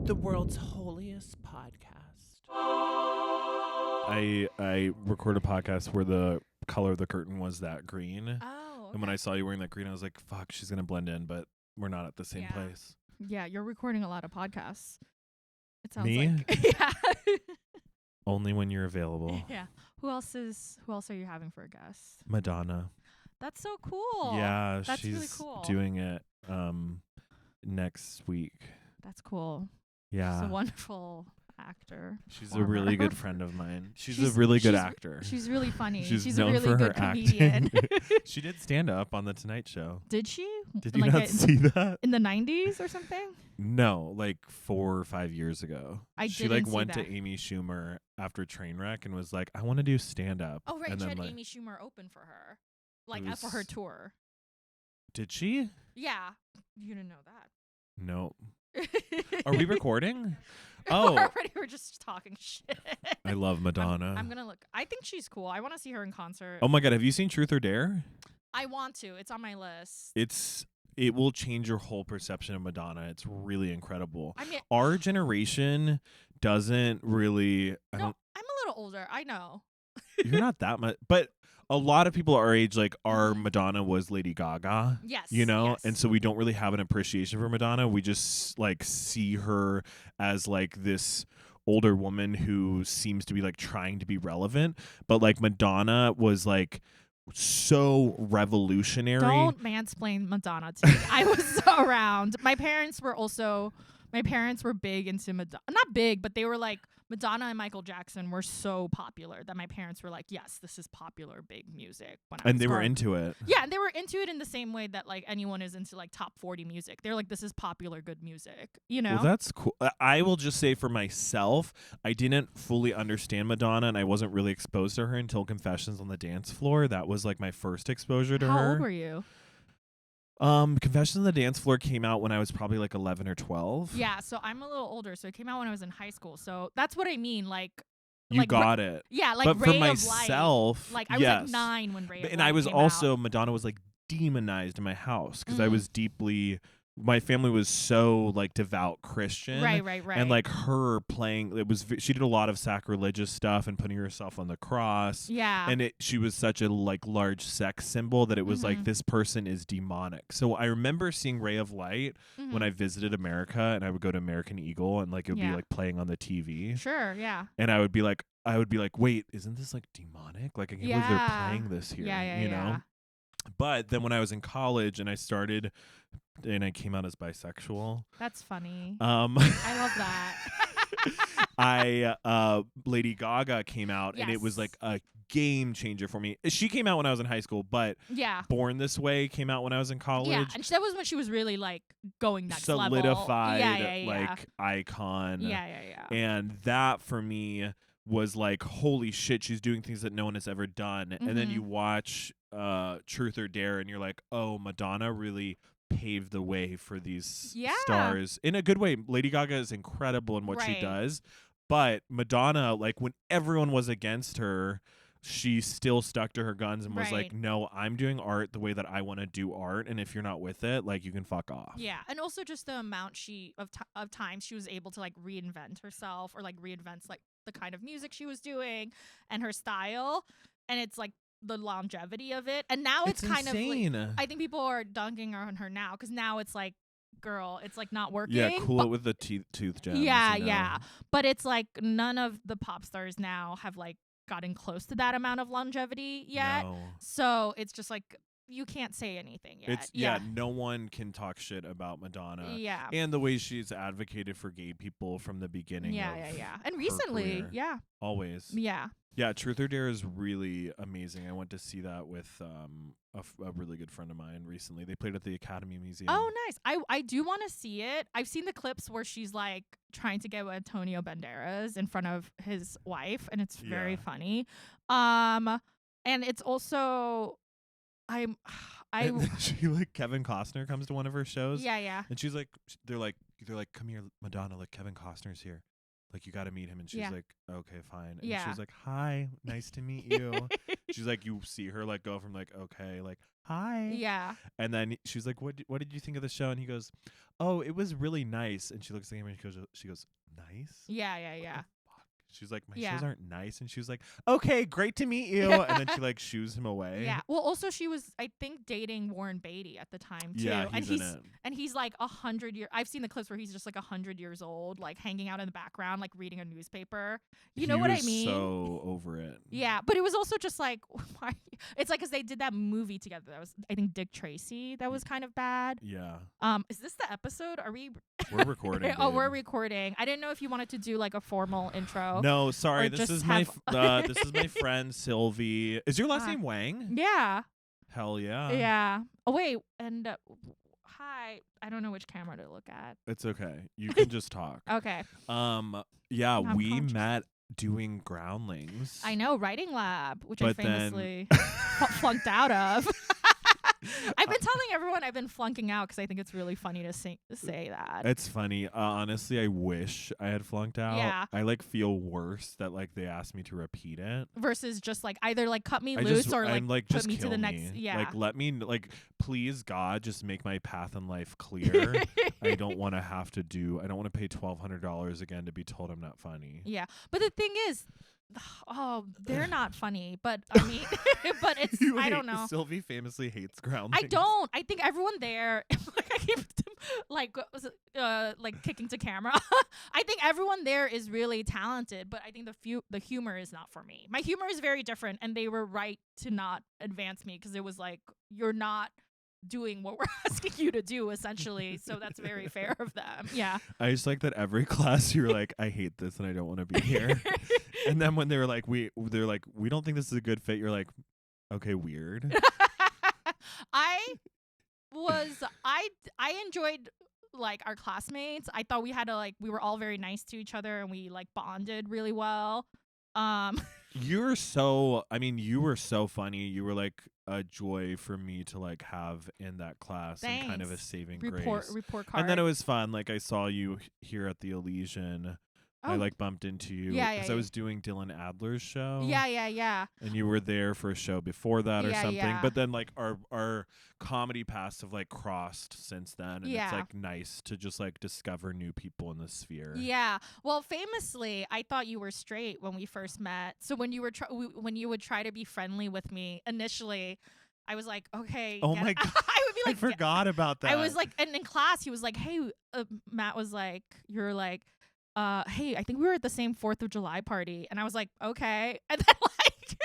The world's holiest podcast. I recorded a podcast where the color of the curtain was that green. Oh, okay. And when I saw you wearing that green, I was like, fuck, she's going to blend in, but we're not at the same place. Yeah, you're recording a lot of podcasts. It sounds Me? like yeah. Only when you're available. Yeah. Who else are you having for a guest? Madonna. That's so cool. Yeah, That's she's really cool. doing it next week. That's cool. Yeah. She's a wonderful actor. She's a really performer. good friend of mine. She's a really good she's- actor. She's really funny. She's a known really for good her comedian. acting. She did stand up on the Tonight Show. Did she? Did you Like not see that? in the 90s or something? No, like 4 or 5 years ago. She like went to Amy Schumer after Trainwreck and was like, I want to do stand up. Oh, right. And She then, had like, Amy Schumer open for her. Like, It for her was- tour. Did she? Yeah. You didn't know that. No. Are we recording? Oh, We're just talking shit. I love Madonna. I'm gonna look. I think she's cool. I want to see her in concert. Oh my God, have you seen Truth or Dare? I want to. It's on my list. It will change your whole perception of Madonna. It's really incredible. I mean, Our generation doesn't really. no, I'm a little older. I know. You're not that much, but a lot of people our age, like our Mhm. Madonna was Lady Gaga. Yes. You know, yes. and so we don't really have an appreciation for Madonna. We just like see her as like this older woman who seems to be like trying to be relevant, but like Madonna was like so revolutionary. Don't mansplain Madonna to me. I was around. My parents were big into Madonna. Not big, but they were like, Madonna and Michael Jackson were so popular that my parents were like, yes, this is popular big music. And they were into it. Yeah, and they were into it in the same way that like anyone is into like top 40 music. They're like, this is popular good music, you know? Well, that's cool. I will just say for myself, I didn't fully understand Madonna, and I wasn't really exposed to her until Confessions on the Dance Floor. That was like my first exposure to her. How old were you? Confessions on the Dance Floor came out when I was probably like 11 or 12. Yeah, so I'm a little older, so it came out when I was in high school. So that's what I mean, like You like, got it. yeah, like But Ray for of Light. myself, Like I yes. was like 9 when Ray of And Light I was came also, out. Madonna was like demonized in my house because I Mm. was deeply, my family was so like devout Christian. Right. And like her playing, she did a lot of sacrilegious stuff and putting herself on the cross. yeah. And she was such a like large sex symbol that it was like, Mhm. this person is demonic. So I remember seeing Ray of Light when Mhm. I visited America, and I would go to American Eagle, and like it would be Yeah. like playing on the TV. Sure, yeah. And I would be like, wait, isn't this like demonic? Like I can't believe they're Yeah. playing this here. Yeah, you know? But then when I was in college and I came out as bisexual, That's funny. I love that. Lady Gaga came out, and it was Yes. like a game changer for me. She came out when I was in high school, but Yeah. Born This Way came out when I was in college. Yeah, and that was when she was really like going next level. Solidified Yeah. like icon. Yeah. And that for me was like, holy shit, she's doing things that no one has ever done. And then Mhm. you watch Truth or Dare, and you're like, oh, Madonna really paved the way for these Yeah. stars in a good way. Lady Gaga is incredible in what she Right. does, but Madonna, like when everyone was against her, she still stuck to her guns and was like, Right. no, I'm doing art the way that I want to do art, and if you're not with it, like, you can fuck off. Yeah, and also just the amount of times she was able to like reinvent herself or like reinvent like the kind of music she was doing and her style, and it's like the longevity of it. And now it's kind insane. of like, I think people are dunking on her now because now it's like, girl, it's like not working. Yeah, cool but- it with the tooth gems. Yeah, you know? yeah. But it's like none of the pop stars now have like gotten close to that amount of longevity yet. No. So it's just like you can't say anything yet. It's no one can talk shit about Madonna. Yeah. And the way she's advocated for gay people from the beginning. Yeah. And her recently, career. yeah. Always. Yeah. Yeah, Truth or Dare is really amazing. I went to see that with a really good friend of mine recently. They played at the Academy Museum. Oh, nice. I do want to see it. I've seen the clips where she's like trying to get with Antonio Banderas in front of his wife, and it's very Yeah. funny. And it's also And she like Kevin Costner comes to one of her shows. yeah. And she's like, they're like, come here, Madonna. Like Kevin Costner's here. Like you got to meet him. And she's Yeah. like, okay, fine. And Yeah. she's like, hi, nice to meet you. she's like, you see her like go from like, okay, like, hi. Yeah. And then she's like, what did you think of the show? And he goes, oh, it was really nice. And she looks at him and she goes, nice? Yeah. Fuck. She's like, my Yeah. shows aren't nice. And she was like, okay, great to meet you. And then she like shoos him away. Yeah. Well, also she was, I think, dating Warren Beatty at the time too. Yeah, and he's in it. And he's like 100 years. I've seen the clips where he's just like 100 years old, like hanging out in the background, like reading a newspaper. You know what I mean? So over it. Yeah, but it was also just like, why? It's like because they did that movie together. That was, I think, Dick Tracy. That was kind of bad. Yeah. Is this the episode? Are we? We're recording. Oh, babe. we're recording. I didn't know if you wanted to do like a formal intro. No, sorry. Or This just is my have- this is my friend Sylvie. Is your last name Wang? Yeah. Hell yeah. Yeah. Oh wait, and hi. I don't know which camera to look at. It's okay. You can just talk. Okay. Yeah, I'm we conscious. met doing Groundlings. I know, writing lab, which But I then- famously flunked out of. I've been telling everyone I've been flunking out because I think it's really funny to say that. It's funny. Honestly, I wish I had flunked out. Yeah. I like feel worse that like they asked me to repeat it. Versus just like either like cut me loose or I'm like put just me to kill the next. me. Yeah. Like let me like please God just make my path in life clear. I don't want to have to I don't want to pay $1,200 again to be told I'm not funny. Yeah, but the thing is, oh, they're not funny. But I mean, but it's I don't know. Sylvie famously hates Groundlings. I don't. I think everyone there, like I keep like kicking to camera. I think everyone there is really talented, but I think the humor is not for me. My humor is very different, and they were right to not advance me because it was like you're not doing what we're asking you to do essentially. So that's very fair of them. Yeah. I just like that every class you were like, I hate this and I don't want to be here. And then when they were like, we don't think this is a good fit. You're like, okay, weird. I enjoyed like our classmates. I thought we were all very nice to each other and we like bonded really well. You were so funny. You were like a joy for me to like have in that class and kind of a Thanks. saving report grace. card. And then it was fun. Like I saw you here at the Elysian. I like bumped into you Yeah, I was doing Dylan Adler's show. Yeah. And you were there for a show before that or Yeah, something. yeah. But then like our comedy paths have like crossed since then. And Yeah. it's like nice to just like discover new people in the sphere. Yeah. Well, famously, I thought you were straight when we first met. So when you were when you would try to be friendly with me initially, I was like, okay. Oh my God. I would be like, I forgot about that. I was like, and in class, he was like, hey, Matt was like, you're like, hey, I think we were at the same 4th of July party. And I was like, okay. And then like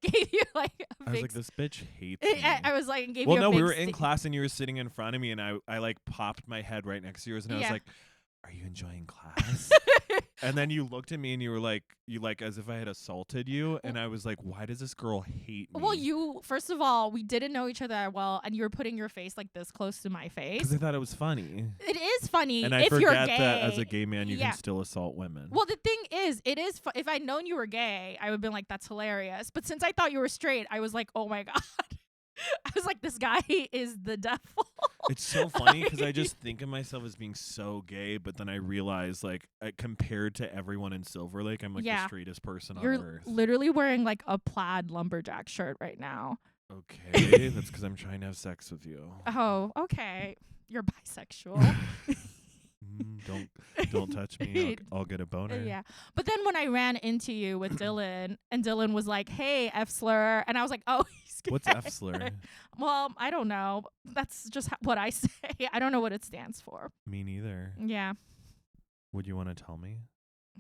gave you like a I was big like, this bitch hates me. I was like, and gave Well, you a no, big we were in class and you were sitting in front of me and I like popped my head right next to yours and I was Yeah. like, are you enjoying class? And then you looked at me and you were like, as if I had assaulted you. And I was like, why does this girl hate me? Well, first of all, we didn't know each other that well, and you were putting your face like this close to my face. Because I thought it was funny. It is funny And I if forget you're gay. that as a gay man, you Yeah. can still assault women. Well, the thing is, it is. If I'd known you were gay, I would have been like, that's hilarious. But since I thought you were straight, I was like, oh my God. I was like, this guy is the devil. It's so funny because I just think of myself as being so gay, but then I realize, like, compared to everyone in Silver Lake, I'm like the straightest person on You're earth. literally wearing like a plaid lumberjack shirt right now. Okay, that's because I'm trying to have sex with you. Oh, okay. You're bisexual. Don't touch me. I'll get a boner. Yeah. But then when I ran into you with Dylan, and Dylan was like, hey, F slur. And I was like, oh, he's gay. What's F slur? Well, I don't know. That's just what I say. I don't know what it stands for. Me neither. Yeah. Would you want to tell me?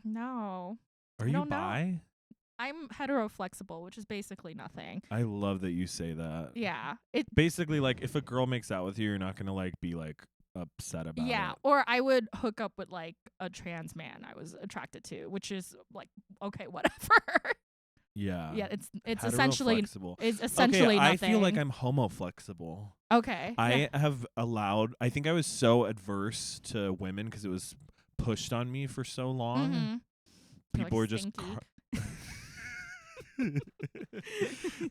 No. Are I you don't know. bi? I'm heteroflexible, which is basically nothing. I love that you say that. Yeah. Basically, like, if a girl makes out with you, you're not going to, like, be, like, upset about Yeah. it. Or I would hook up with, like, a trans man I was attracted to, which is, like, okay, whatever. Yeah. Yeah. It's essentially Heteroflexible. nothing. I feel like I'm homo flexible. Okay. I have allowed. I think I was so adverse to women because it was pushed on me for so long. Mm-hmm. People were just. stinky.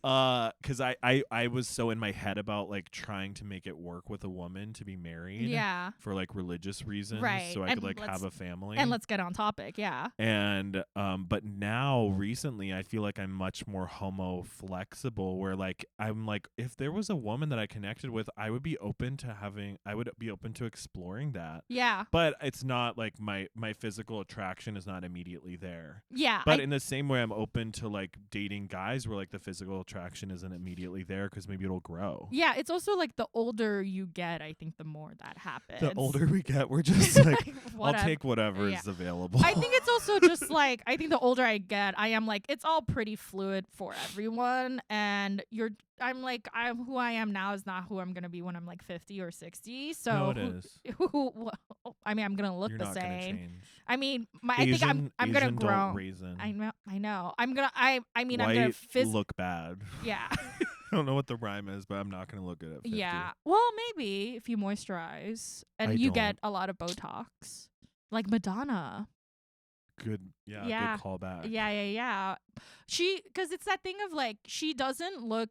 Because I was so in my head about like trying to make it work with a woman to be married. Yeah. For like religious reasons, Right. so I And could like let's- have a family. And let's get on topic. Yeah. And but now recently I feel like I'm much more homo flexible, where like I'm like, if there was a woman that I connected with, I would be open to exploring that. Yeah. But it's not like my physical attraction is not immediately there. Yeah. But in the same way, I'm open to like dating guys where like the physical attraction isn't immediately there, because maybe it'll grow. Yeah, it's also like the older you get, I think the more that happens. The older we get, we're just like, I'll whatever. take whatever Yeah. is available. I think it's also just like, I think the older I get, I am like, it's all pretty fluid for everyone. And I'm like, who I am now is not who I'm going to be when I'm like 50 or 60. So no, it is. I mean, I'm going to look You're the not gonna same. change. I mean, I think I'm going to Asian grow. Don't raisin. I know. I'm going to, I mean, White I'm going to look bad. Yeah. I don't know what the rhyme is, but I'm not going to look it up. Yeah. Well, maybe if you moisturize and I you don't. get a lot of Botox, like Madonna. Good. Yeah. Good callback. Yeah. Because it's that thing of like, she doesn't look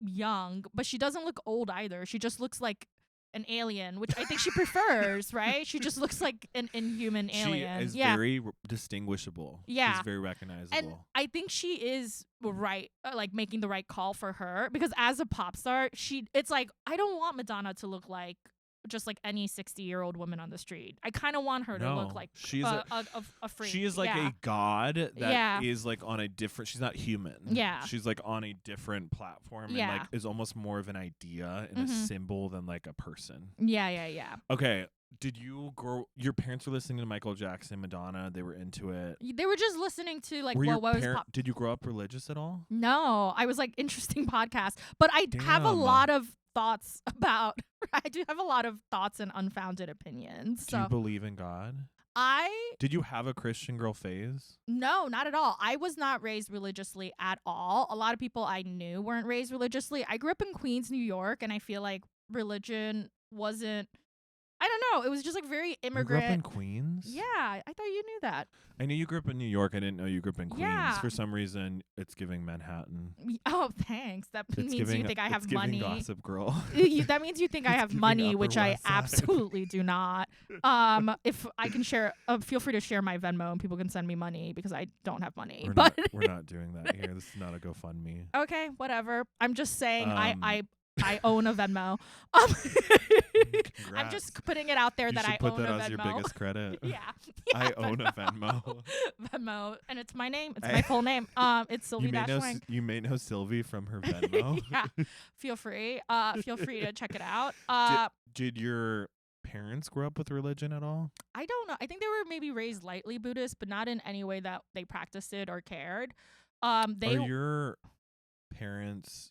young, but she doesn't look old either. She just looks like an alien, which I think she prefers, right? She just looks like an inhuman alien. She is yeah. very distinguishable. Yeah. She's very recognizable. And I think she is right, like making the right call for her, because as a pop star, it's like, I don't want Madonna to look like just like any 60-year-old woman on the street. I kind of want her to look like she's a freak. She is like yeah. a god that is Yeah. like on a different. She's not human. Yeah. She's like on a different platform Yeah. and like is almost more of an idea and a symbol than like a person. Yeah. Okay. Did you grow? Your parents were listening to Michael Jackson, Madonna. They were into it. They were just listening to like Were what your was parent? Did you grow up religious at all? No, I was like, interesting podcast, but I have a Damn. lot of thoughts about. I do have a lot of thoughts and unfounded opinions. Do you So believe in God? Did you have a Christian girl phase? No, not at all. I was not raised religiously at all. A lot of people I knew weren't raised religiously. I grew up in Queens, New York, and I feel like religion wasn't. I don't know. It was just like very immigrant. You grew up in Queens? Yeah, I thought you knew that. I knew you grew up in New York. I didn't know you grew up in Queens. Yeah. For some reason, it's giving Manhattan. Oh, thanks. That It's means giving, you think I have it's giving money. Gossip Girl. That means you think I It's have giving money, Upper which I West Side. absolutely do not. If I can share, feel free to share my Venmo and people can send me money because I don't have money. We're not doing that here. This is not a GoFundMe. Okay, whatever. I'm just saying I Um, own a Venmo. I'm just putting it out there You that should I put own that a as your Venmo. biggest credit. Yeah. I own a Venmo. Venmo, and it's my name. It's my full name. It's Sylvie Wang. You may know Sylvie from her Venmo. Yeah. Feel free. Feel free to check it out. Did your parents grow up with religion at all? I don't know. I think they were maybe raised lightly Buddhist, but not in any way that they practiced it or cared. Are your parents,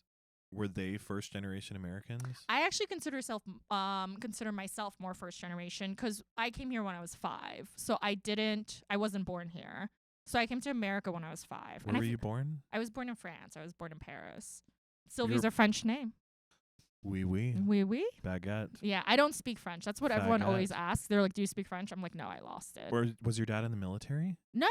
were they first generation Americans? I actually consider myself more first generation because I came here when I was 5. So I wasn't born here. So I came to America when I was 5. Where were you born? I was born in France. I was born in Paris. Sylvie's a French name. Oui, oui. Oui, oui. Baguette. Yeah, I don't speak French. That's what everyone Baguette. always asks. They're like, "Do you speak French?" I'm like, "No, I lost it." Was your dad in the military? No,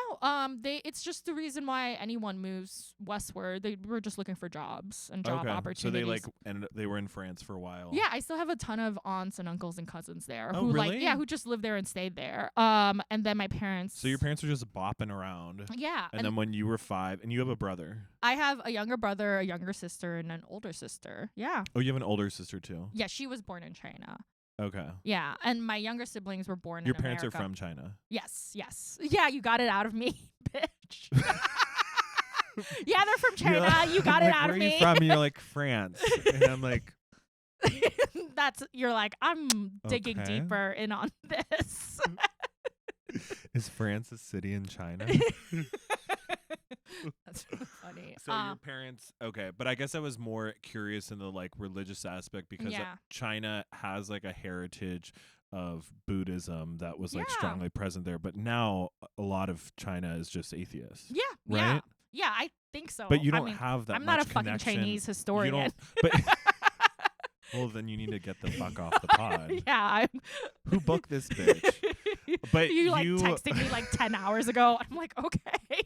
it's just the reason why anyone moves westward. They were just looking for jobs and job opportunities. So they they were in France for a while. Yeah, I still have a ton of aunts and uncles and cousins there Oh, really? who just lived there and stayed there. And then my parents. So your parents were just bopping around. Yeah. And then when you were 5, and you have a brother. I have a younger brother, a younger sister, and an older sister. Yeah. Oh, you have an older sister too. Yeah, she was born in China. Okay. Yeah, and my younger siblings were born in Your parents America. are from China. Yes. Yeah, you got it out of me, bitch. Yeah, they're from China. You got it out of me. Where are you from? And you're like, France. And I'm like, you're like, I'm digging Okay. deeper in on this. is France a city in China? That's really funny. So your parents, okay, but I guess I was more curious in the like religious aspect because Yeah. China has like a heritage of Buddhism that was like Yeah. strongly present there, but now a lot of China is just atheist. Yeah, Right? Yeah, I think so. But you I don't mean, have that I'm not much a fucking connection. Chinese historian. You don't, but well, then you need to get the fuck off the pod. Yeah. Who booked this bitch? But you like you- texting me like 10 hours ago. I'm like, okay.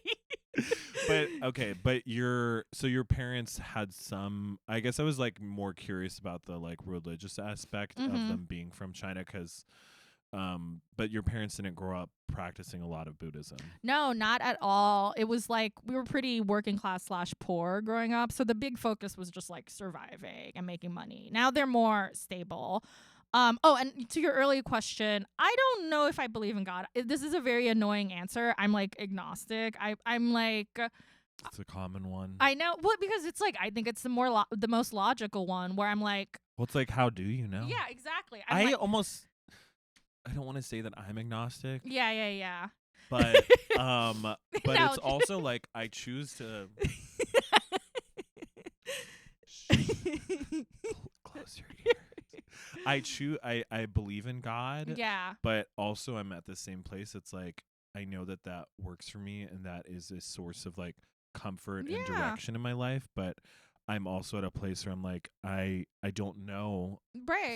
but your parents had some. I guess I was like more curious about the like religious aspect of them being from China, because but your parents didn't grow up practicing a lot of Buddhism. No, not at all. It was like we were pretty working class / poor growing up. So the big focus was just like surviving and making money. Now they're more stable. Oh, and to your earlier question, I don't know if I believe in God. This is a very annoying answer. I'm like agnostic. I'm like It's a common one. I know, well, because it's like I think it's the the most logical one where I'm like, well, it's like, how do you know? yeah, exactly. I don't want to say that I'm agnostic. Yeah. But but No. it's also like I choose to close your ears. I believe in God. Yeah. But also I'm at the same place. It's like I know that works for me, and that is a source of like comfort and direction in my life, but I'm also at a place where I'm like I don't know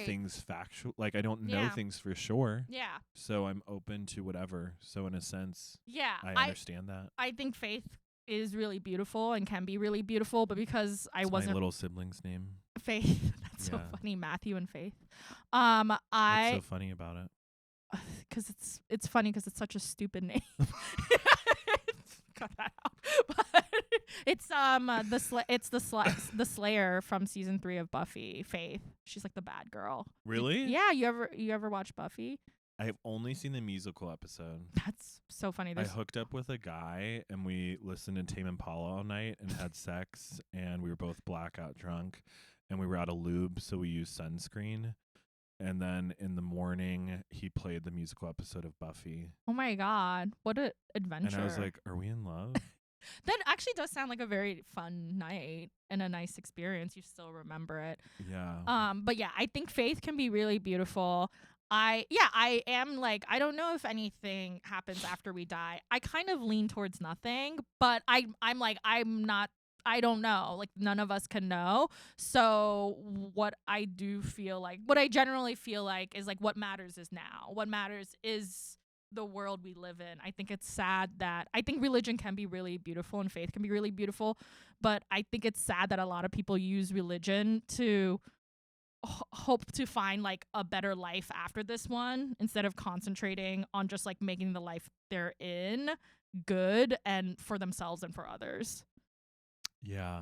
things factual, like I don't know things for sure. Yeah. So I'm open to whatever. So in a sense, I understand that. I think faith is really beautiful and can be really beautiful, but because I wasn't my little sibling's name. Faith. That's so funny, Matthew and Faith. What's so funny about it? Because it's funny because it's such a stupid name. Cut that out. But it's the Slayer from season 3 of Buffy. Faith. She's like the bad girl. Really? Yeah. You ever watch Buffy? I've only seen the musical episode. That's so funny. I hooked up with a guy and we listened to Tame Impala all night and had sex, and we were both blackout drunk, and we were out of lube, so we used sunscreen. And then in the morning, he played the musical episode of Buffy. Oh my God. What an adventure. And I was like, are we in love? That actually does sound like a very fun night and a nice experience. You still remember it. Yeah. But yeah, I think faith can be really beautiful. I am like, I don't know if anything happens after we die. I kind of lean towards nothing, but I'm like, I don't know. Like, none of us can know. So what I generally feel like is like what matters is now. What matters is the world we live in. I think it's sad that I think religion can be really beautiful and faith can be really beautiful, but I think it's sad that a lot of people use religion to hope to find like a better life after this one, instead of concentrating on just like making the life they're in good and for themselves and for others. Yeah.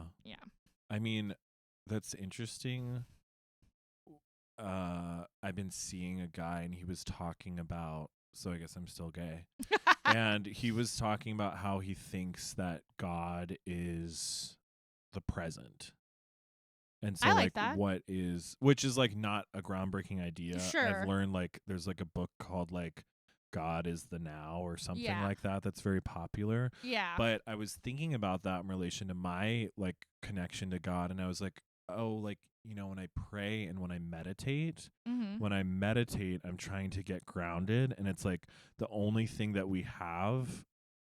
I mean, that's interesting. I've been seeing a guy, and he was talking about, so I guess I'm still gay. And he was talking about how he thinks that God is the present. And so I like that. which is like not a groundbreaking idea. Sure. I've learned like there's like a book called like God is the Now or something like that. That's very popular. Yeah. But I was thinking about that in relation to my like connection to God, and I was like, oh, like, you know, when I pray and when I meditate, I'm trying to get grounded, and it's like the only thing that we have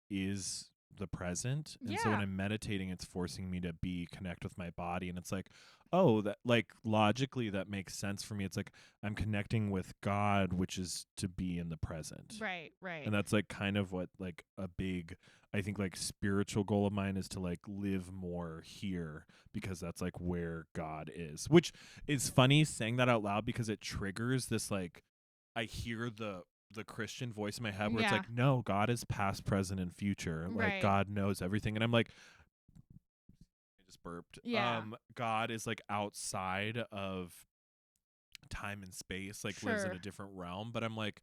is the present. And so when I'm meditating, it's forcing me to connect with my body, and it's like, oh, that like logically that makes sense for me. It's like I'm connecting with God, which is to be in the present. Right. And that's like kind of what like a big, I think like spiritual goal of mine is to like live more here, because that's like where God is. Which is funny saying that out loud, because it triggers this like, I hear the Christian voice in my head where it's like, no, God is past, present, and future. Like God knows everything. And I'm like, I just burped. Yeah. God is like outside of time and space, like lives in a different realm. But I'm like,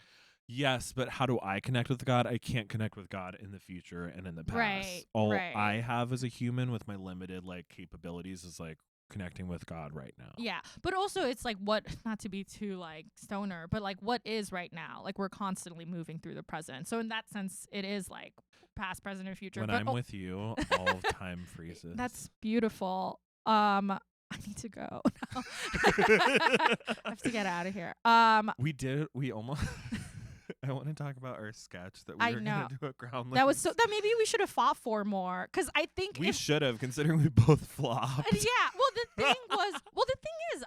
yes, but how do I connect with God? I can't connect with God in the future and in the past. All I have as a human with my limited like capabilities is like connecting with God right now. Yeah. But also it's like, what, not to be too like stoner, but like what is right now? Like we're constantly moving through the present. So in that sense, it is like past, present, and future. When I'm with you, all time freezes. That's beautiful. I need to go. No. I have to get out of here. We almost I want to talk about our sketch that we were going to do at Groundlings. That was that maybe we should have fought for more, because I think we should have, considering we both flopped. Yeah. Well, the thing is,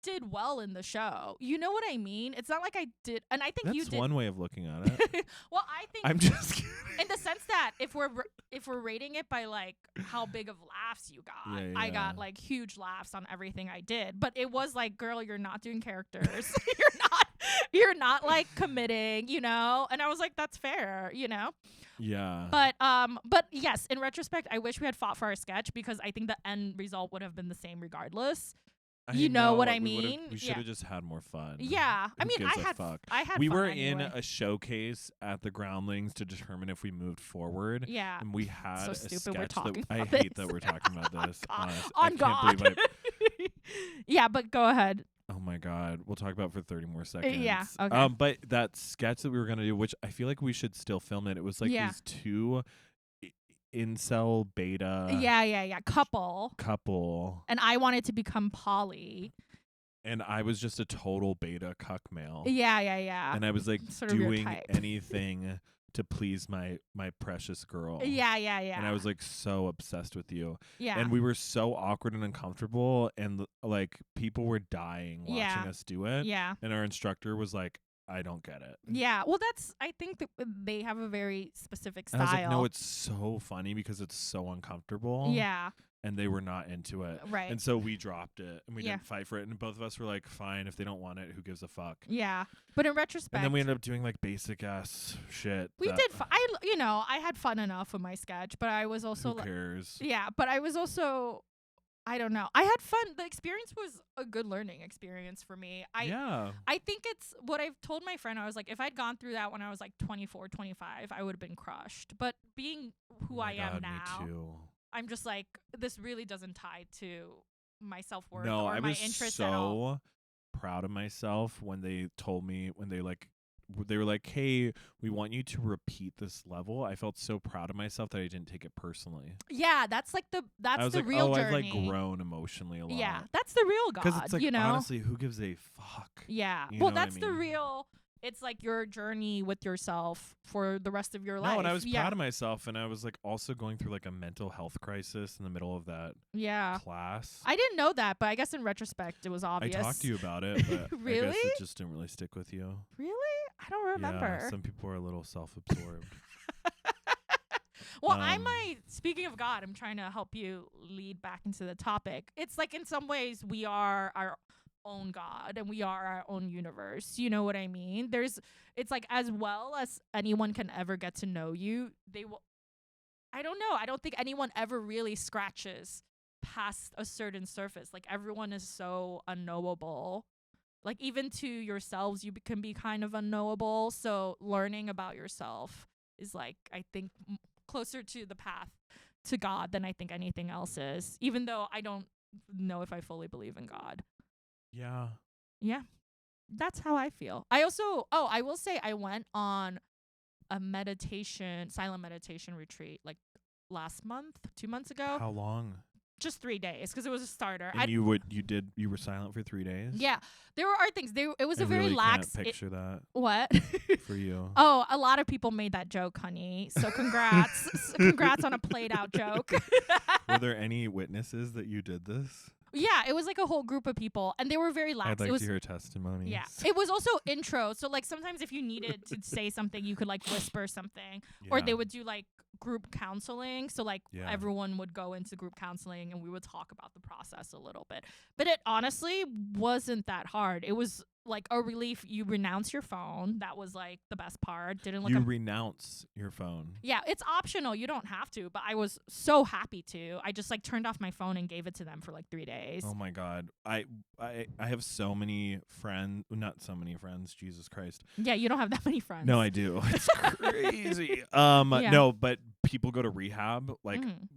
did well in the show. You know what I mean? It's not like I did, and I think you That's did. one way of looking at it. Well, I think I'm just kidding. in the sense that if we're rating it by like how big of laughs you got, Yeah, I yeah. got like huge laughs on everything I did. But it was like, girl, you're not doing characters. you're not like committing, you know? And I was like, that's fair, you know? Yeah. But yes, in retrospect, I wish we had fought for our sketch because I think the end result would have been the same regardless. You know what I mean? We should have just had more fun. Yeah. I Who mean, gives I a had fuck? I had We fun were anyway. in a showcase at the Groundlings to determine if we moved forward. Yeah. And we had So a stupid sketch we're talking I about hate this. that we're talking about this. God. Honest. On I can't God. believe Yeah, but go ahead. Oh my God. We'll talk about it for 30 more seconds. Yeah, okay. But that sketch that we were going to do, which I feel like we should still film it. It was like Yeah. these two incel beta Yeah. Couple. couple. And I wanted to become poly. And I was just a total beta cuck male. Yeah. And I was like Sort of your doing type. anything to please my precious girl. Yeah. And I was like so obsessed with you. yeah. And we were so awkward and uncomfortable, and like people were dying watching Yeah. us do it. Yeah. And our instructor was like, I don't get it. Yeah. Well, I think that they have a very specific And style. I was like, no, it's so funny because it's so uncomfortable. Yeah. And they were not into it. Right. And so we dropped it and we Yeah. didn't fight for it. And both of us were like, fine, if they don't want it, who gives a fuck? Yeah. But in retrospect, And then we ended up doing like basic ass shit. we that- did. I had fun enough with my sketch, but I was also Who like, cares? yeah. But I was also, I don't know. I had fun. The experience was a good learning experience for me. Yeah. I think it's what I've told my friend. I was like, if I'd gone through that when I was like 24, 25, I would have been crushed. But being who Oh my I am God, now, Me too. I'm just like, this really doesn't tie to my self-worth No, or I my was interests at all. so proud of myself when they told me, when they were like, hey, we want you to repeat this level. I felt so proud of myself that I didn't take it personally. Yeah, that's like I that's was the like, real oh, journey. I've like grown emotionally a lot. Yeah, that's the real God. Because it's like, you know? honestly, who gives a fuck? Yeah. You Well, know what I that's the mean? real. It's like your journey with yourself for the rest of your life. No, and I was yeah. proud of myself, and I was like also going through like a mental health crisis in the middle of that Yeah. class. I didn't know that, but I guess in retrospect, it was I obvious. talked to you about it, but I Really? guess it just didn't really stick with you. Really? I don't remember. Yeah, some people are a little self-absorbed. Well, I might. Speaking of God, I'm trying to help you lead back into the topic. It's like in some ways we are our own God and we are our own universe. You know what I mean? It's like as well as anyone can ever get to know you, they will. I don't know. I don't think anyone ever really scratches past a certain surface. Like everyone is so unknowable. Like even to yourselves, you can be kind of unknowable. So learning about yourself is like, I think, closer to the path to God than I think anything else is. Even though I don't know if I fully believe in God. Yeah. Yeah, that's how I feel. I also, I will say I went on a silent meditation retreat like last month, 2 months ago. How long? Just 3 days because it was a starter. And you were silent for 3 days? Yeah, there are things. It was I a very really lax. can't picture that What? for you. Oh, a lot of people made that joke, honey. So congrats. Congrats on a played out joke. Were there any witnesses that you did this? Yeah, it was like a whole group of people and they were very lax. I'd like it was to hear testimonies. Yeah. It was also intro. So like sometimes if you needed to say something, you could like whisper something. Or they would do like group counseling. So like Yeah. everyone would go into group counseling and we would talk about the process a little bit. But it honestly wasn't that hard. It was like a relief. You renounce your phone. That was like the best part. Didn't look You up. renounce your phone. Yeah, it's optional. You don't have to, but I was so happy to. I just like turned off my phone and gave it to them for like 3 days. Oh my God. I have so many friends, not so many friends, Jesus Christ. Yeah, you don't have that many friends. No, I do. It's crazy. Yeah. No, but people go to rehab like Mhm.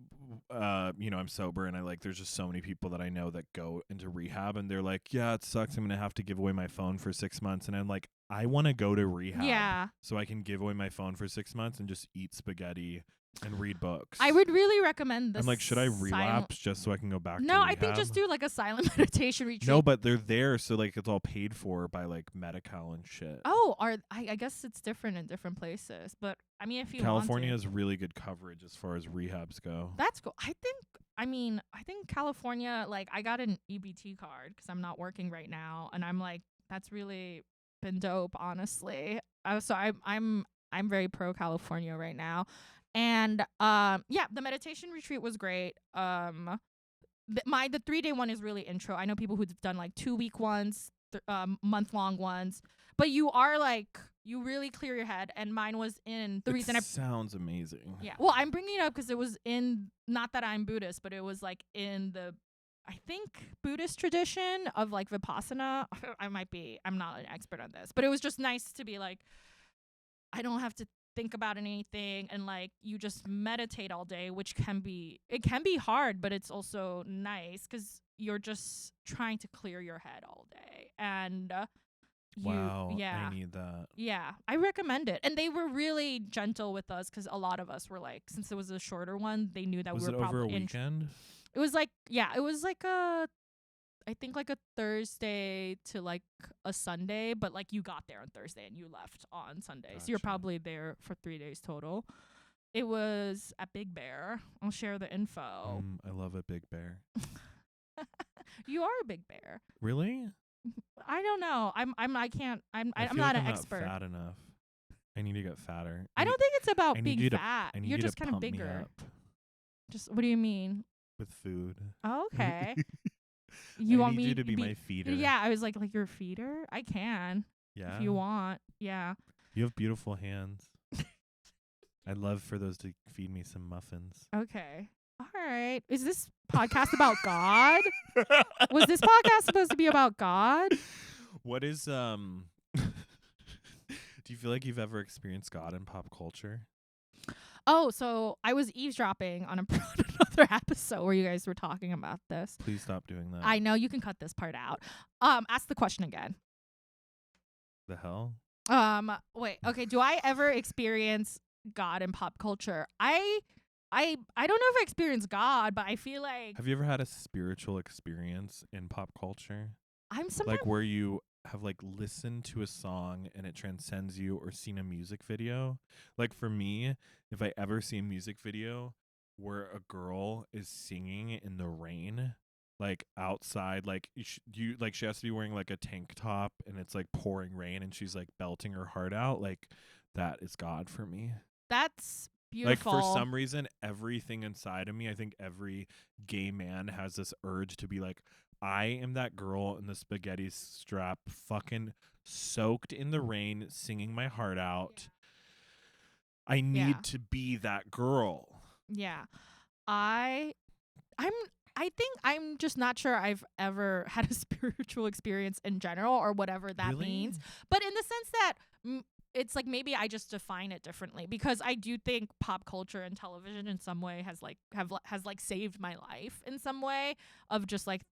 I'm sober and there's just so many people that I know that go into rehab and they're like, yeah, it sucks. I'm going to have to give away my phone for 6 months. And I'm like, I want to go to rehab Yeah. so I can give away my phone for 6 months and just eat spaghetti and read books. I would really recommend this. I'm like, should I silent- relapse just so I can go back to No, rehab? I think just do like a silent meditation retreat. No, but they're there, so like it's all paid for by like Medi-Cal and shit. Oh, I guess it's different in different places. But I mean, if you California want has really good coverage as far as rehabs go. to, that's cool. I think I mean, I think California, like, I got an EBT card because I'm not working right now, and I'm like, that's really been dope, honestly. So I'm very pro California right now, and yeah, the meditation retreat was great. The 3-day one is really intro. I know people who've done like 2-week ones, month-long ones, but you are like, you really clear your head. And mine was in the reason sounds amazing. Yeah. Well, I'm bringing it up because it was in, not that I'm Buddhist, but it was like in the, I think, Buddhist tradition of like Vipassana. I'm not an expert on this, but it was just nice to be like, I don't have to think about anything, and like you just meditate all day, which can be hard, but it's also nice because you're just trying to clear your head all day. And Wow, yeah, I need that. yeah, I recommend it. And they were really gentle with us because a lot of us were like, since it was a shorter one, they knew that Was we were it over a probably weekend? it was like, yeah, it was like I think like a Thursday to like a Sunday, but like you got there on Thursday and you left on Sunday. So you're Gotcha. probably there for 3 days total. It was at Big Bear. I'll share the info. I love a big bear. You are a big bear. Really? I don't know. I'm feel not like an I'm expert. Not fat enough. I need to get fatter. I don't think it's about I need being you to- fat. I need You're you just to kind of pump me bigger. up Just what do you mean? with food. Oh, okay. I You want need me you to be my feeder. Yeah, I was like your feeder? I can. Yeah. If you want. Yeah. You have beautiful hands. I'd love for those to feed me some muffins. Okay. All right. Is this podcast about God? Was this podcast supposed to be about God? What is Do you feel like you've ever experienced God in pop culture? Oh, so I was eavesdropping on another episode where you guys were talking about this. Please stop doing that. I know you can cut this part out. Ask the question again. The hell? Wait. Okay. Do I ever experience God in pop culture? I don't know if I experienced God, but I feel like Have you ever had a spiritual experience in pop culture? I'm sometimes Like where you have like listened to a song and it transcends you, or seen a music video? Like for me, if I ever see a music video where a girl is singing in the rain, like outside, like she has to be wearing like a tank top and it's like pouring rain and she's like belting her heart out, like that is God for me. that's beautiful. Like for some reason, everything inside of me, I think every gay man has this urge to be like, I am that girl in the spaghetti strap, fucking soaked in the rain, singing my heart out. I need to be that girl. Yeah. I think I'm just not sure I've ever had a spiritual experience in general, or whatever that Really? means. But in the sense that it's like maybe I just define it differently, because I do think pop culture and television in some way has saved my life in some way, of just like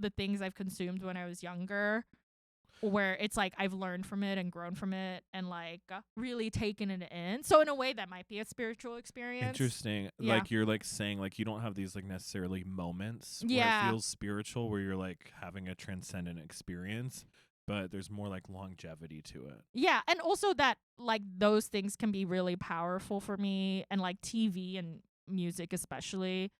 the things I've consumed when I was younger, where it's like I've learned from it and grown from it and like really taken it in. So in a way that might be a spiritual experience. Interesting. Yeah. Like you're like saying like you don't have these like necessarily moments where Yeah. it feels spiritual, where you're like having a transcendent experience, but there's more like longevity to it. Yeah, and also that like those things can be really powerful for me, and like TV and music especially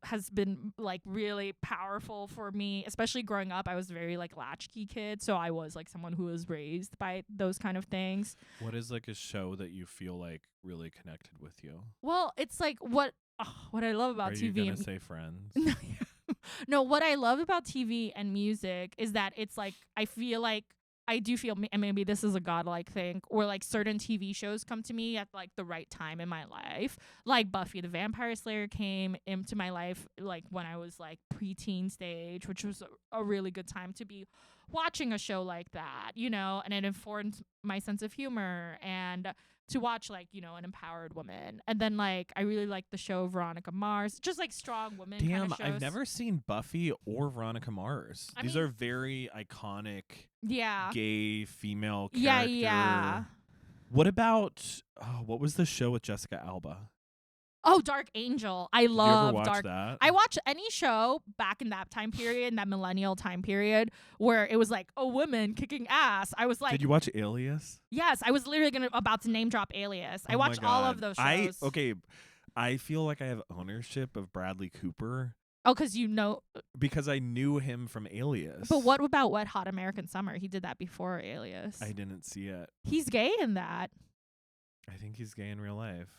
has been like really powerful for me, especially growing up. I was very like latchkey kid, so I was like someone who was raised by those kind of things. What is like a show that you feel like really connected with you? Well, it's like what I love about Are TV. you gonna say Friends? No, what I love about TV and music is that it's like I feel like I do feel, and maybe this is a godlike thing, or like certain TV shows come to me at like the right time in my life. Like Buffy the Vampire Slayer came into my life like when I was like preteen stage, which was a really good time to be watching a show like that, you know, and it informed my sense of humor, and to watch like, you know, an empowered woman. And then like I really like the show Veronica Mars, just like strong women kind Damn, of shows. I've never seen Buffy or Veronica Mars. I These mean- are very iconic Yeah. gay female Yeah, character. yeah. What about what was the show with Jessica Alba? Oh, Dark Angel. I Did you ever love watch Dark. that? I watch any show back in that time period, that millennial time period, where it was like a woman kicking ass. I was like, Did you watch Alias? yes, I was literally about to name drop Alias. I Oh my watched all of God. those shows. I feel like I have ownership of Bradley Cooper Oh, because you know. because I knew him from Alias. But what about Wet Hot American Summer? He did that before Alias. I didn't see it. He's gay in that. I think he's gay in real life.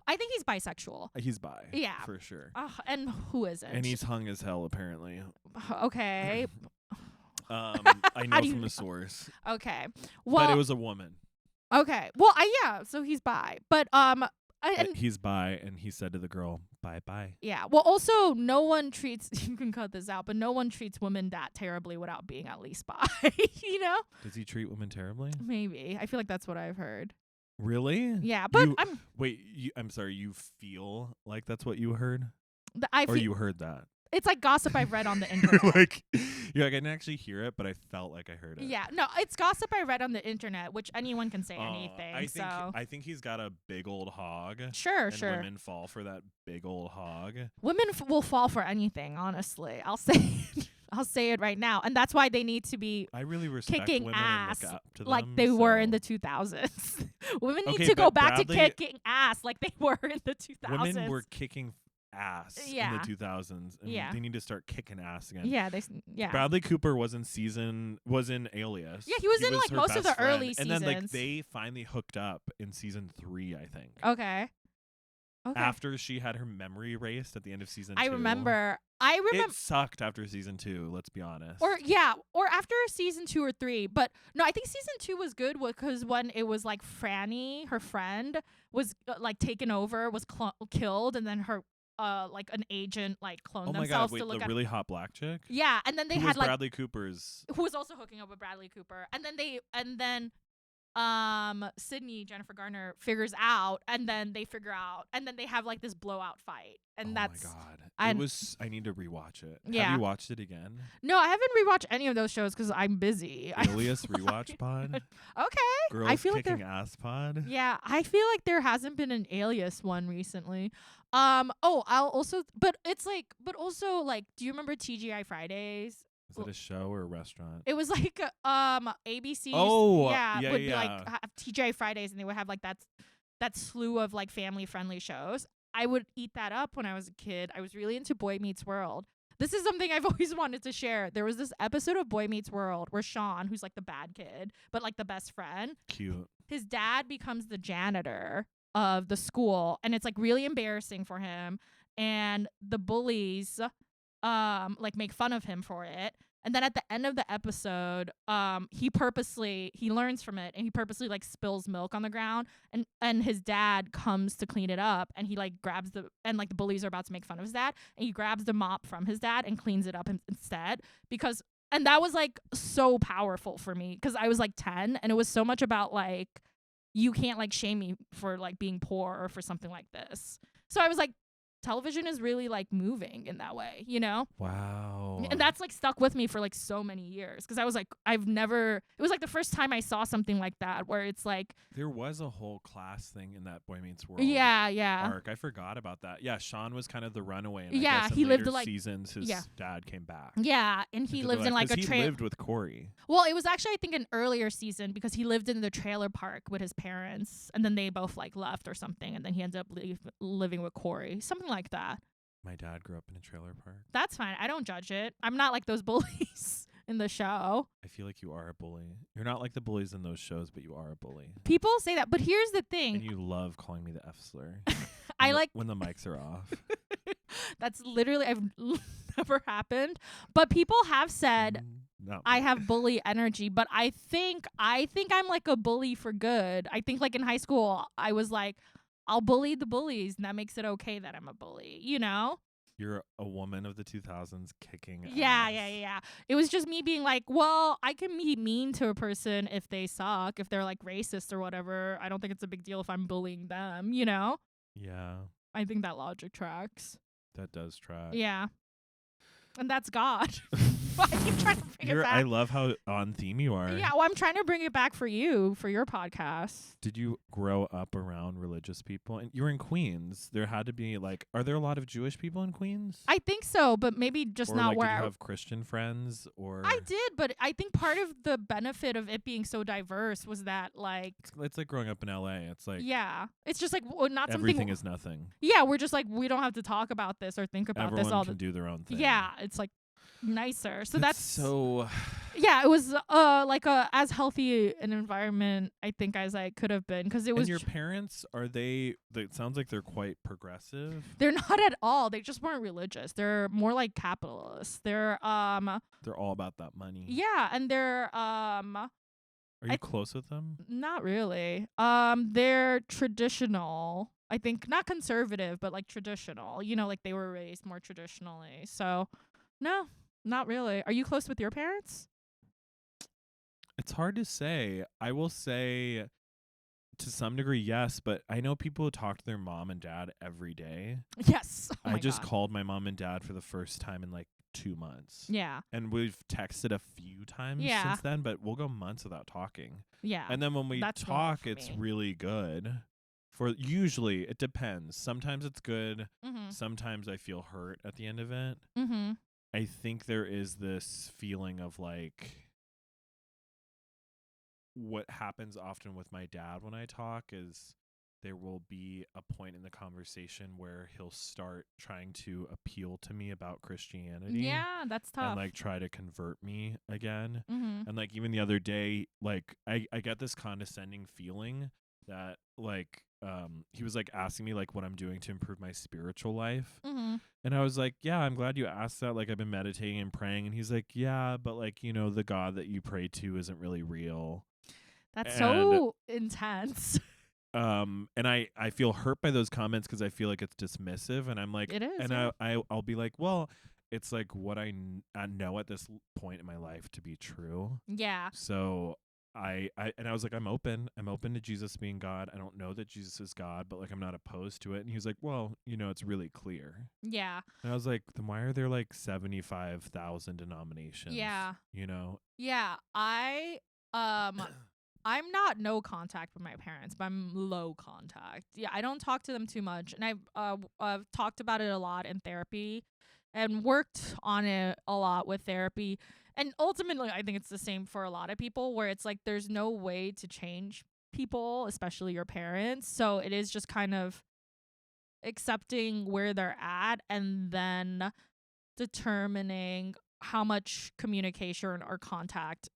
I think he's bisexual. He's bi. Yeah. For sure. And who isn't? And he's hung as hell, apparently. Okay. I How know do you from know? a source. Okay. Well, But it was a woman. okay. Well, yeah. So he's bi, but and He's bi, and he said to the girl, bye-bye. yeah. Well, also, no one treats. You can cut this out, but no one treats women that terribly without being at least bi. You know? Does he treat women terribly? Maybe. I feel like that's what I've heard. Really? Yeah, but I'm sorry, you feel like that's what you heard? I Or feel you heard that? it's like gossip I've read on the internet. Like, you're like, I didn't actually hear it, but I felt like I heard it. Yeah, no, it's gossip I read on the internet, which anyone can say anything. I think he's got a big old hog. Sure, and sure. women fall for that big old hog. Women will fall for anything, honestly. I'll say it. I'll say it right now. And that's why they need to be I really respect kicking women ass and look up to like them, they were in so- the 2000s. Women need Okay, to go but back to Bradley- kicking ass like they were in the 2000s. Women were kicking ass Yeah. in the 2000s, and Yeah. they need to start kicking ass again. Yeah, yeah. Bradley Cooper was in Alias. Yeah, he was in, like, her most of best the early friend. And then like seasons. they finally hooked up in season 3, I think. Okay. After she had her memory erased at the end of season 2. I remember. It sucked after season 2, let's be honest. Or after season 2 or 3. But no, I think season 2 was good because when it was like Franny, her friend, was like taken over, was killed, and then her like an agent like cloned oh my god, themselves wait, to look the at. really hot black chick? Yeah, and then they Who had was like Bradley Cooper's. who was also hooking up with Bradley Cooper, and then Sydney, Jennifer Garner, figures out, and then they figure out, and then they have like this blowout fight, and that's Oh my god. and- I need to rewatch it. Yeah. Have you watched it again? no, I haven't rewatched any of those shows because I'm busy. Alias rewatch pod? Okay. Girls I feel like kicking ass pod? Yeah, I feel like there hasn't been an Alias one recently. I'll also, but it's like, but also like, do you remember TGI Fridays? Is that a show or a restaurant? It was like ABC. Oh, would yeah. like have TGI Fridays, and they would have like that slew of like family friendly shows. I would eat that up when I was a kid. I was really into Boy Meets World. This is something I've always wanted to share. There was this episode of Boy Meets World where Sean, who's like the bad kid, but like the best friend, Cute. his dad becomes the janitor of the school, and it's like really embarrassing for him, and the bullies like make fun of him for it. And then at the end of the episode, he learns from it, and he purposely like spills milk on the ground, and his dad comes to clean it up, and he like grabs the bullies are about to make fun of his dad, and he grabs the mop from his dad and cleans it up instead, and that was like so powerful for me because I was like 10, and it was so much about like, you can't like shame me for like being poor or for something like this. So I was like, television is really like moving in that way, you know? Wow. And that's like stuck with me for like so many years because I was like, it was like the first time I saw something like that where it's like, There was a whole class thing in that Boy Meets World yeah. arc. I forgot about that. Yeah, Sean was kind of the runaway. And Yeah, I guess in he lived, later like- seasons, his yeah. dad came back. Yeah, and he lived in like a he trailer. lived with Corey. Well, it was actually I think an earlier season because he lived in the trailer park with his parents, and then they both like left or something, and then he ended up living with Corey, something like that. My dad grew up in a trailer park. That's fine. I don't judge it. I'm not like those bullies in the show. I feel like you are a bully. You're not like the bullies in those shows, but you are a bully. People say that, but here's the And thing. you love calling me the F slur. when the mics are off. That's literally I've never happened. But people have said No. I have bully energy, but I think I'm like a bully for good. I think like in high school I was like, I'll bully the bullies, and that makes it okay that I'm a bully, you know? You're a woman of the 2000s kicking Yeah. ass. It was just me being like, well, I can be mean to a person if they suck, if they're like racist or whatever. I don't think it's a big deal if I'm bullying them, you know? Yeah, I think that logic tracks. that does track. Yeah. And that's God. I keep trying to bring it back. I love how on theme you are. Yeah, well, I'm trying to bring it back for you for your podcast. Did you grow up around religious people? And you were in Queens. There had to be like, are there a lot of Jewish people in Queens? I think so, but maybe just or not like, where did you have Christian friends or? I did, but I think part of the benefit of it being so diverse was that like It's like growing up in LA. It's like yeah, it's just like not everything something. is nothing. Yeah, we're just like we don't have to talk about this or think about Everyone this all can the. do their own thing. Yeah, it's like nicer. So that's so. yeah, it was like as healthy an environment I think as I could have been because it was. And your parents, are they? It sounds like they're quite progressive. They're not at all. They just weren't religious. They're more like capitalists. They're all about that money. yeah, and they're Are you close with them? not really. They're traditional. I think not conservative, but like traditional. You know, like they were raised more traditionally. So, no, not really. Are you close with your parents? It's hard to say. I will say to some degree, yes, but I know people who talk to their mom and dad every day. Yes. Oh I my just God. called my mom and dad for the first time in like 2 months. Yeah. And we've texted a few times Yeah. since then, but we'll go months without talking. Yeah. And then when we That's normal talk, for it's me. really good. For usually, it depends. Sometimes it's good. Mhm. Sometimes I feel hurt at the end of it. Mhm. I think there is this feeling of like what happens often with my dad when I talk is there will be a point in the conversation where he'll start trying to appeal to me about Christianity. Yeah, that's tough. And like try to convert me again. Mhm. And like even the other day, like I get this condescending feeling that like he was like asking me like what I'm doing to improve my spiritual life. Mhm. And I was like, yeah, I'm glad you asked that. Like I've been meditating and praying. And he's like, yeah, but like, you know, the God that you pray to isn't really real. That's And so intense. and I feel hurt by those comments because I feel like it's dismissive, and I'm like, It is, and yeah. I'll be like, well, it's like what I know at this point in my life to be true. Yeah. So I was like, I'm open to Jesus being God. I don't know that Jesus is God, but like I'm not opposed to it. And he was like, well, you know, it's really clear. Yeah. And I was like, then why are there like 75,000 denominations? Yeah. You know? Yeah. I'm not no contact with my parents, but I'm low contact. Yeah, I don't talk to them too much, and I've talked about it a lot in therapy, and worked on it a lot with therapy. And ultimately, I think it's the same for a lot of people, where it's like there's no way to change people, especially your parents. So it is just kind of accepting where they're at, and then determining how much communication or contact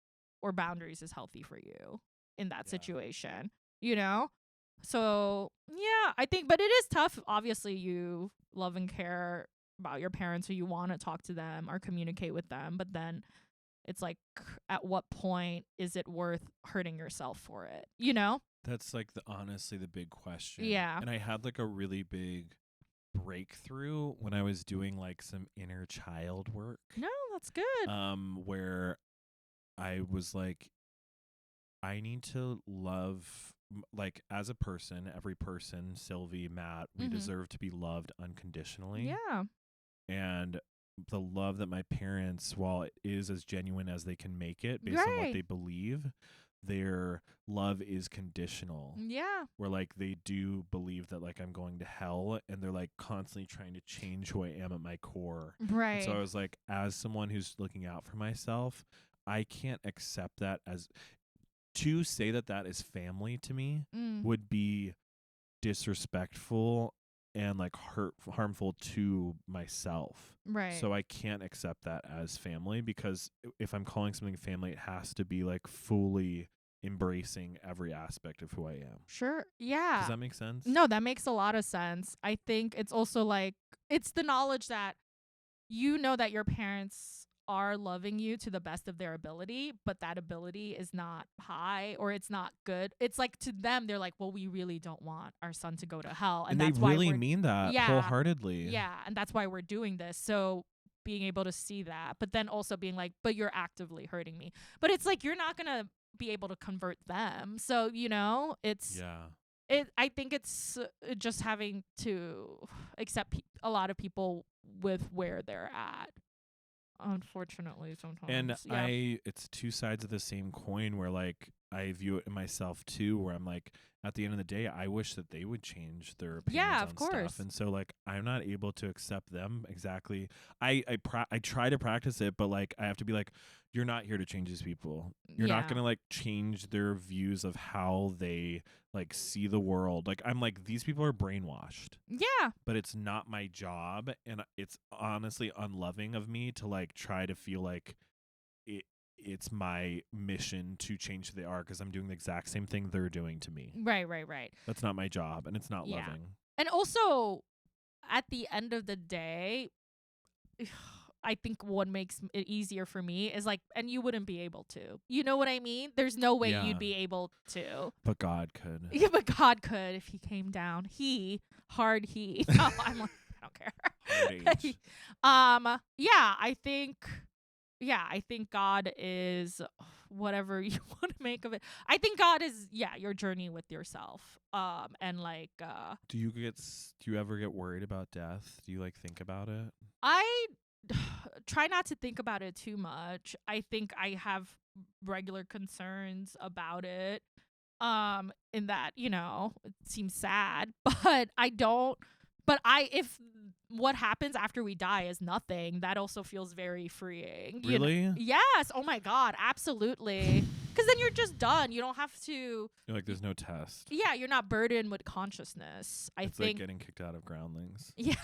or boundaries is healthy for you in that situation, you know? So, yeah, I think, but it is tough. Obviously, you love and care about your parents, or you want to talk to them or communicate with them, but then it's like, at what point is it worth hurting yourself for it, you know? That's like honestly the big question. Yeah. And I had like a really big breakthrough when I was doing like some inner child work. No, that's good. Where I was like, I need to love, like, as a person, every person, Sylvie, Matt, we deserve to be loved unconditionally. Yeah. And the love that my parents, while it is as genuine as they can make it based on what they believe, their love is conditional. Yeah. Where like they do believe that like I'm going to hell, and they're like constantly trying to change who I am at my core. Right. And so I was like, as someone who's looking out for myself, I can't accept that as to say that is family to me would be disrespectful and like harmful to myself. Right. So I can't accept that as family, because if I'm calling something family, it has to be like fully embracing every aspect of who I am. Sure. Yeah. Does that make sense? No, that makes a lot of sense. I think it's also like, it's the knowledge that you know that your parents are loving you to the best of their ability, but that ability is not high, or it's not good. It's like to them, they're like, well, we really don't want our son to go to hell. And they that's why really we're, mean that wholeheartedly. Yeah. And that's why we're doing this. So being able to see that, but then also being like, but you're actively hurting me. But it's like, you're not going to be able to convert them. So, you know, it's, I think it's just having to accept a lot of people with where they're at. unfortunately, sometimes. And yeah. it's two sides of the same coin where like I view it in myself too, where I'm like, at the end of the day, I wish that they would change their opinions Yeah, on of course. stuff. And so like I'm not able to accept them exactly. I try to practice it, but like I have to be like, you're not here to change these people. You're not Yeah. gonna like change their views of how they like see the world. Like I'm like, these people are brainwashed. Yeah. But it's not my job, and it's honestly unloving of me to like try to feel like it's my mission to change who they are, because I'm doing the exact same thing they're doing to me. Right. That's not my job, and it's not Yeah. loving. And also, at the end of the day, I think what makes it easier for me is like, and you wouldn't be able to. You know what I mean? There's no way Yeah. you'd be able to. But God could. Yeah, but God could if he came down. He. No, I'm like, I don't care. Hard H. I think God is whatever you want to make of it. I think God is your journey with yourself. And like Do you ever get worried about death? Do you like think about it? I try not to think about it too much. I think I have regular concerns about it. In that, it seems sad, but I don't. But if what happens after we die is nothing, that also feels very freeing. Really? Yes. Oh my God. Absolutely. Because then you're just done. You don't have to. You're like, there's no test. Yeah, you're not burdened with consciousness. It's like getting kicked out of Groundlings. Yeah,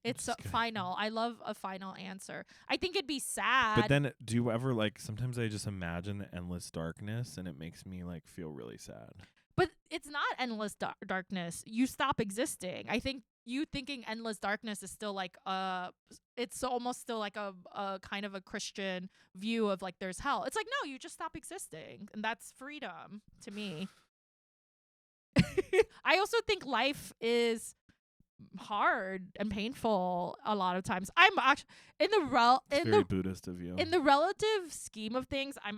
it's final. I love a final answer. I think it'd be sad. But then, do you ever like? Sometimes I just imagine the endless darkness, and it makes me like feel really sad. But it's not endless darkness. You stop existing. I think you thinking endless darkness is still like it's almost still like a kind of a Christian view of like there's hell. It's like, no, you just stop existing, and that's freedom to me. I also think life is hard and painful a lot of times. I'm actually Very Buddhist of you. In the relative scheme of things, I'm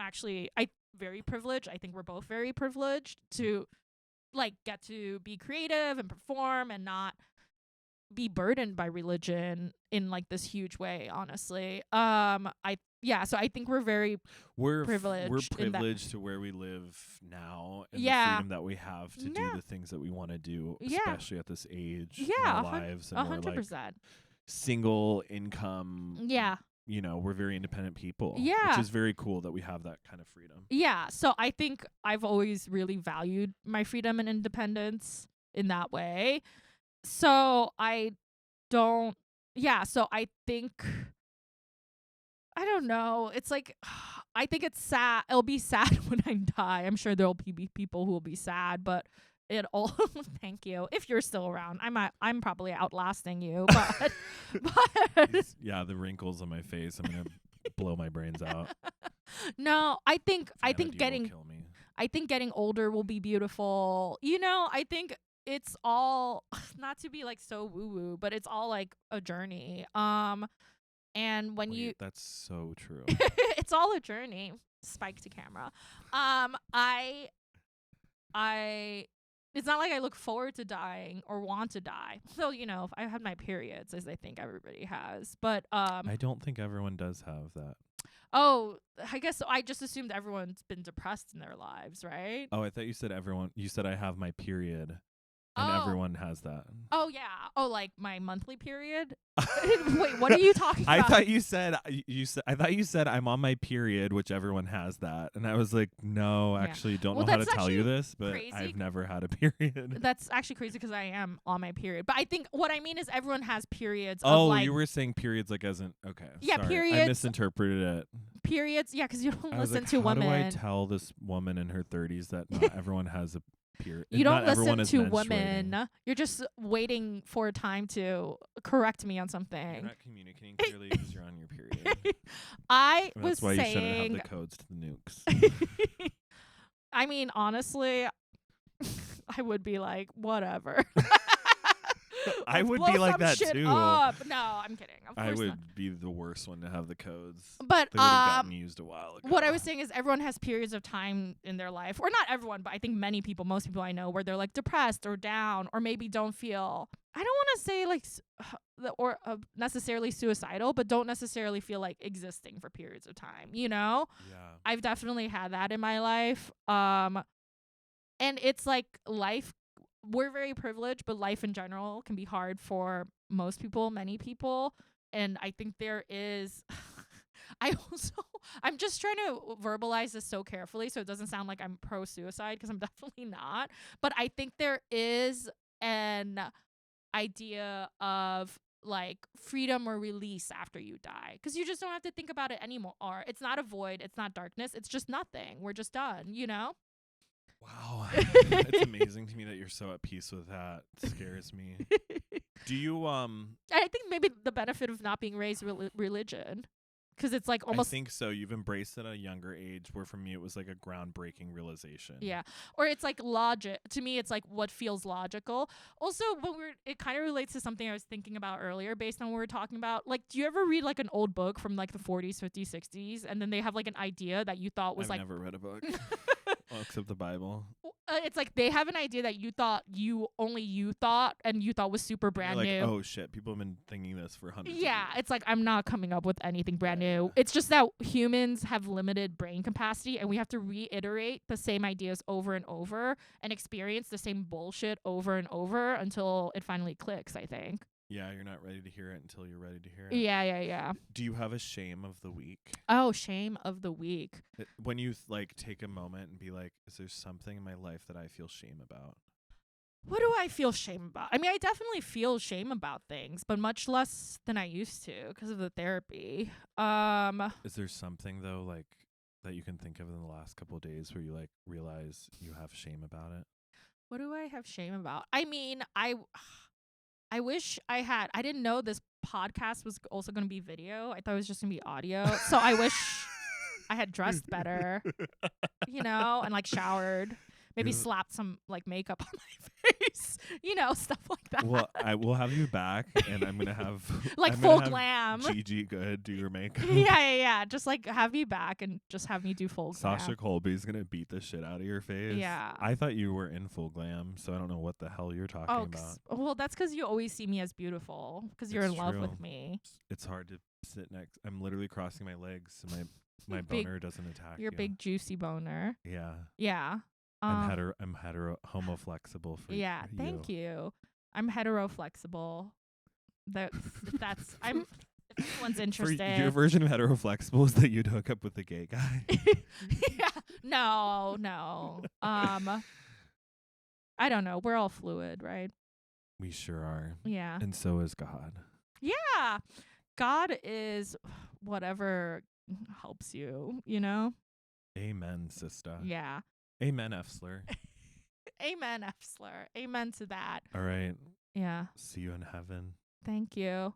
very privileged. I think we're both very privileged to like get to be creative and perform and not be burdened by religion in like this huge way, honestly. So I think we're very privileged. We're privileged to where we live now, and the freedom that we have to do the things that we want to do, especially at this age in our lives, and 100%. We're like single income. Yeah. We're very independent people. Yeah. Which is very cool that we have that kind of freedom. Yeah. So I think I've always really valued my freedom and independence in that way. So I think, I don't know. It's like, I think it's sad. It'll be sad when I die. I'm sure there'll be people who will be sad, but thank you. If you're still around, I'm probably outlasting you, but yeah, the wrinkles on my face, I'm gonna blow my brains out. No, I think getting kill me. I think getting older will be beautiful. I think it's all, not to be like so woo woo, but it's all like a journey. And when that's so true. It's all a journey. Spike to camera. It's not like I look forward to dying or want to die. So, I had my periods, as I think everybody has. But I don't think everyone does have that. Oh, I guess I just assumed everyone's been depressed in their lives, right? Oh, I thought you said everyone. You said I have my period. And everyone has that. Oh, yeah. Oh, like my monthly period? Wait, what are you talking about? I thought you said I'm on my period, which everyone has that. And I was like, no, actually, don't know how to tell you this, but I've never had a period. That's actually crazy because I am on my period. But I think what I mean is everyone has periods. You were saying periods like as in, okay. Yeah, sorry. periods. I misinterpreted it. Periods, yeah, because you don't listen to women. How do I tell this woman in her 30s that not everyone has a period? You don't listen to women. You're just waiting for a time to correct me on something. You're not communicating clearly because you're on your period. That's why you shouldn't have the codes to the nukes. I mean, honestly, I would be like, whatever. I Let's would blow be like some that shit too. Up. No, I'm kidding. Of I course would not. be the worst one to have the codes. But They would have gotten used a while ago. what I was saying is everyone has periods of time in their life, or not everyone, but I think many people, most people I know, where they're like depressed or down, or maybe don't feel. I don't want to say like necessarily suicidal, but don't necessarily feel like existing for periods of time. You know, Yeah. I've definitely had that in my life. And it's like life. We're very privileged, but life in general can be hard for most people, many people. And I think there is. I'm just trying to verbalize this so carefully so it doesn't sound like I'm pro suicide, because I'm definitely not. But I think there is an idea of like freedom or release after you die, because you just don't have to think about it anymore. Or it's not a void, it's not darkness, it's just nothing. We're just done, you know? Wow. It's amazing to me that you're so at peace with that. It scares me. Do you I think maybe the benefit of not being raised religion, because it's like almost. I think so. You've embraced it at a younger age, where for me it was like a groundbreaking realization. Yeah. Or it's like logic. To me, it's like what feels logical. Also, it kind of relates to something I was thinking about earlier based on what we were talking about. Like, do you ever read like an old book from like the 40s, 50s, 60s, and then they have like an idea that you thought was I've like. never read a book. Well, except the Bible. It's like they have an idea that you thought and you thought was super brand You're like, new. oh shit, people have been thinking this for hundreds of Yeah, years. it's like I'm not coming up with anything brand Yeah, new. yeah. It's just that humans have limited brain capacity, and we have to reiterate the same ideas over and over and experience the same bullshit over and over until it finally clicks, I think. Yeah, you're not ready to hear it until you're ready to hear it. Yeah. Do you have a shame of the week? Oh, shame of the week. When you like take a moment and be like, is there something in my life that I feel shame about? What do I feel shame about? I mean, I definitely feel shame about things, but much less than I used to because of the therapy. Is there something though, like that you can think of in the last couple of days where you like realize you have shame about it? What do I have shame about? I mean, I wish I didn't know this podcast was also going to be video. I thought it was just going to be audio. So I wish I had dressed better, and like showered, maybe Yeah. slapped some like makeup on my face, stuff like that. Well, I will have you back, and I'm gonna have like I'm full gonna glam. have Gigi Good do your makeup. Yeah. Just like have me back and just have me do full glam. Sasha Colby's gonna beat the shit out of your face. Yeah. I thought you were in full glam, so I don't know what the hell you're talking about. Well, that's because you always see me as beautiful because you're It's in love true. with me. It's hard to sit next. I'm literally crossing my legs, so my Big- boner doesn't attack Your you. big juicy boner. Yeah. Yeah. I'm hetero homo flexible for Yeah, you. thank you. I'm heteroflexible. That's I'm. If anyone's For interested. your version of heteroflexible is that you'd hook up with a gay guy. Yeah. No. I don't know. We're all fluid, right? We sure are. Yeah. And so is God. Yeah. God is whatever helps you, Amen, sister. Yeah. Amen, Efsler. Amen, Efsler. Amen to that. All right. Yeah. See you in heaven. Thank you.